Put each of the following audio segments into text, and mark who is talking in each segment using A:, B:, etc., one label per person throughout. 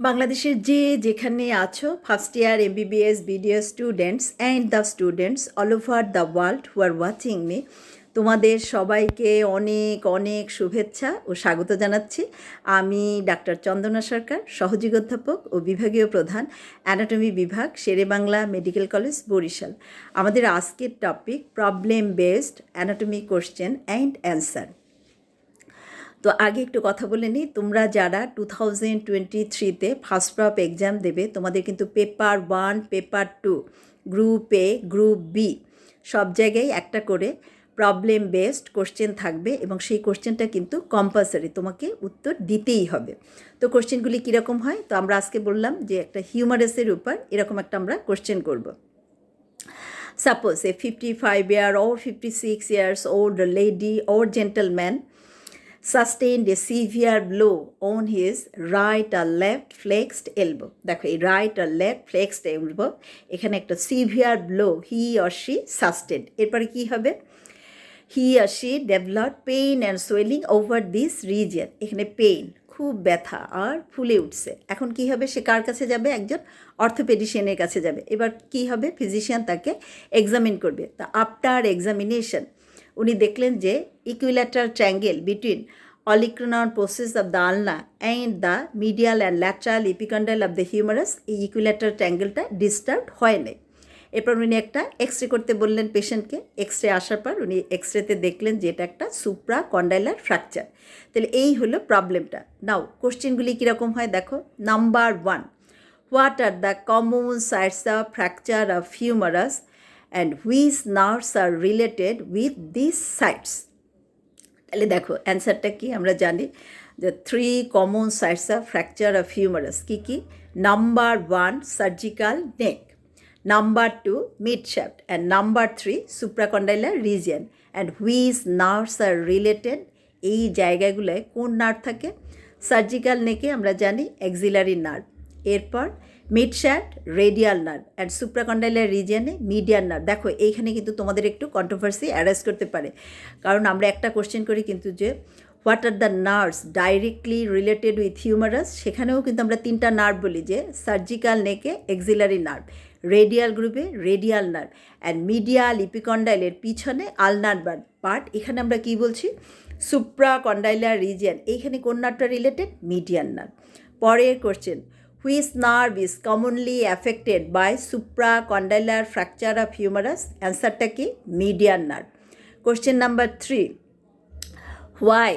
A: বাংলাদেশের যেখানে আছো first year MBBS BDS students and the students all over the world who are watching me, তোমাদের সবাইকে অনেক অনেক শুভেচ্ছা ও স্বাগত জানাচ্ছি। আমি ডাক্তার চন্দনা সরকার, সহযোগী অধ্যাপক ও বিভাগীয় প্রধান, অ্যানাটমি বিভাগ, শেরেবাংলা মেডিকেল কলেজ, বরিশাল। আমাদের আজকের topic problem based anatomy question and answer. তো আগে একটু কথা বলে নিই, তোমরা যারা 2023-তে ফার্স্ট প্রপ এক্সাম দেবে, তোমাদের কিন্তু paper 1, paper 2, group A, group B সব জায়গায় একটা করে প্রবলেম বেসড কোশ্চেন থাকবে এবং সেই কোশ্চেনটা কিন্তু কম্পালসারি, তোমাকে উত্তর দিতেই হবে। তো কোশ্চেনগুলি কীরকম হয়, তো আমরা আজকে বললাম যে একটা হিউমারাসের উপর এরকম একটা আমরা কোশ্চেন করব। Suppose a 55-year or 56 years old lady or gentleman sustained a severe blow on his right or left flexed elbow. দেখো এই right or left flexed elbow, এখানে একটা severe blow he or she sustained, এরপরে কি হবে? He or she developed pain and swelling over this region. এখানে pain, খুব ব্যথা আর ফুলে উঠছে। এখন কি হবে? সে কার কাছে যাবে? একজন অর্থোপেডিশিয়ানের কাছে যাবে। এবার কি হবে? ফিজিশিয়ান তাকে এক্সামিন করবে। তা আফটার এক্সামিনেশন উনি দেখলেন যে equilateral triangle between olecranon process of the ulna and the medial and lateral epicondyle of the humerus, এই ইকুইল্যাটারাল ট্রায়াঙ্গেলটা ডিস্টার্ব হয় নাই। এরপর উনি একটা এক্স রে করতে বললেন পেশেন্টকে। এক্স রে আসার পর উনি এক্স রেতে দেখলেন যে এটা একটা সুপ্রা কন্ডাইলার ফ্র্যাকচার। তাহলে এই হলো প্রবলেমটা। নাও কোশ্চেনগুলি কীরকম হয় দেখো। Number 1, what are the common sites of fracture of humerus and which nerves are related with this sites? তাহলে দেখো অ্যান্সারটা কি আমরা জানি যে 3 common sites of fracture of humerus কী কী? Number 1 surgical neck, number 2 mid shaft, and number 3 supracondylar region. And which nerves are related, এই জায়গাগুলোয় কোন নার্ভ থাকে? সার্জিক্যাল নেকে আমরা জানি অ্যাক্সিলারি নার্ভ, এরপর mid shaft radial nerve, and supracondylar রিজিয়নে মিডিয়ান নার্ভ। দেখো এইখানে কিন্তু তোমাদের একটু কন্ট্রোভার্সি অ্যারাইজ করতে পারে, কারণ আমরা একটা কোশ্চেন করি কিন্তু যে what are the nerves directly related with humerus, সেখানেও কিন্তু আমরা 3টা নার্ভ বলি, যে সার্জিক্যাল নেকে এক্সিলারি নার্ভ, রেডিয়াল গ্রুপে রেডিয়াল নার্ভ, অ্যান্ড মিডিয়াল ইপিকন্ডাইলের পিছনে আলনার পার্ট, এখানে আমরা কি বলছি? Supracondylar region. এইখানে কোন নার্ভটা রিলেটেড? Median nerve. পরের question, which nerve is commonly affected by supracondylar fracture of humerus? অ্যান্সারটা কি? Median nerve. Question number 3, why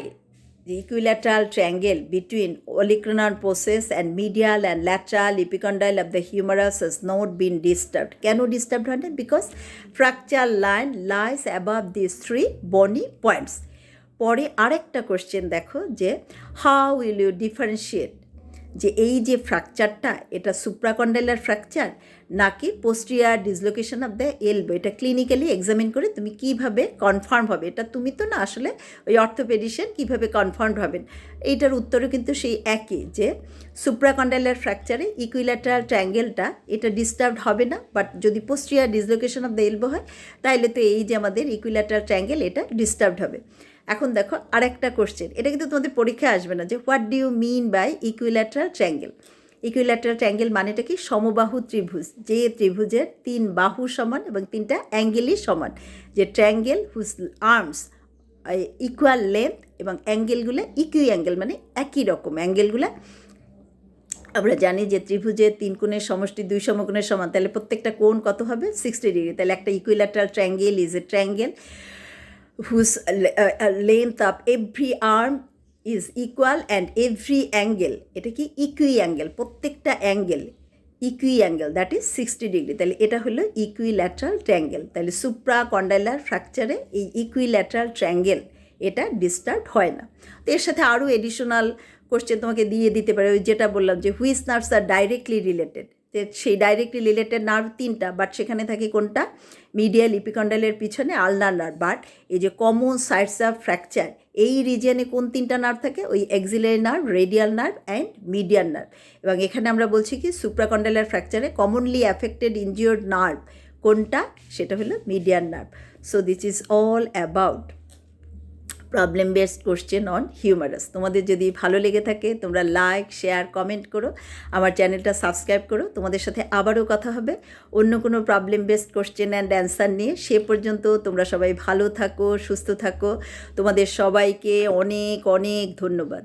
A: the equilateral triangle between olecranon process and medial and lateral epicondyle of the humerus has not been disturbed? কেন disturb হয় না? Because fracture line lies above this 3 bony points. পরে আরেকটা question দেখো যে how will you differentiate, যে এই যে ফ্র্যাকচারটা এটা সুপ্রাকন্ডাইলার ফ্র্যাকচার নাকি posterior dislocation of the elbow, এটা ক্লিনিক্যালি এক্সামিন করে তুমি কীভাবে কনফার্ম হবে? এটা তুমি তো না, আসলে ওই অর্থোপেডিশিয়ান কীভাবে কনফার্ম হবেন? এইটার উত্তরও কিন্তু সেই একই, যে সুপ্রাকন্ডাইলার ফ্র্যাকচারে ইকুইল্যাটারাল ট্রায়াঙ্গেলটা এটা ডিস্টার্ব হবে না, বাট যদি posterior dislocation of the elbow হয় তাহলে তো এই যে আমাদের ইকুইল্যাটারাল ট্রায়াঙ্গেল এটা ডিস্টার্ব হবে। এখন দেখো আরেকটা কোশ্চেন, এটা কিন্তু তোমাদের পরীক্ষায় আসবে না, যে what do you mean by equilateral triangle? Equilateral triangle মানেটা কি? সমবাহু ত্রিভুজ, যে ত্রিভুজের 3 বাহু সমান এবং 3টা অ্যাঙ্গেলই সমান, যে triangle whose arms equal length এবং অ্যাঙ্গেলগুলো ইকুই অ্যাঙ্গেল, মানে একই রকম অ্যাঙ্গেলগুলো। আমরা জানি যে ত্রিভুজের 3 কোণের সমষ্টি 2 সমকোণের সমান, তাহলে প্রত্যেকটা কোণ কত হবে? 60 ডিগ্রি। তাহলে একটা equilateral triangle is a triangle whose length of every arm is equal and every angle, এটা কি? ইকুই অ্যাঙ্গেল, প্রত্যেকটা angle equal angle, that is 60 degree. তাহলে এটা হলো ইকুইল্যাটারাল ট্রায়াঙ্গেল। তাহলে সুপ্রাকন্ডাইলার ফ্র্যাকচারে এই ইকুইল্যাটারাল ট্রায়াঙ্গেল এটা ডিস্টার্ব হয় না। তো এর সাথে আরও এডিশনাল কোশ্চেন তোমাকে দিয়ে দিতে পারে, ওই যেটা বললাম যে which nerves are directly related, যে সেই ডাইরেক্টলি রিলেটেড নার্ভ 3টা, বাট সেখানে থাকে কোনটা? মিডিয়াল ইপিকন্ডাইলের পিছনে আলনার নার্ভ। বাট এই যে কমন সাইটস অফ ফ্র্যাকচার, এই রিজিয়নে কোন 3টা নার্ভ থাকে? ওই axillary nerve, radial nerve and median nerve. এবং এখানে আমরা বলছি কি সুপ্রাকন্ডাইলার ফ্র্যাকচারে কমনলি অ্যাফেক্টেড ইনজিওর্ড নার্ভ কোনটা? সেটা হলো median nerve. So this is all about problem based question on humerus. তোমাদের যদি ভালো লেগে থাকে তোমরা লাইক, শেয়ার, কমেন্ট করো, আমার চ্যানেলটা সাবস্ক্রাইব করো। তোমাদের সাথে আবারও কথা হবে অন্য কোনো problem based question and answer নিয়ে। সে পর্যন্ত তোমরা সবাই ভালো থাকো, সুস্থ থাকো। তোমাদের সবাইকে অনেক অনেক ধন্যবাদ।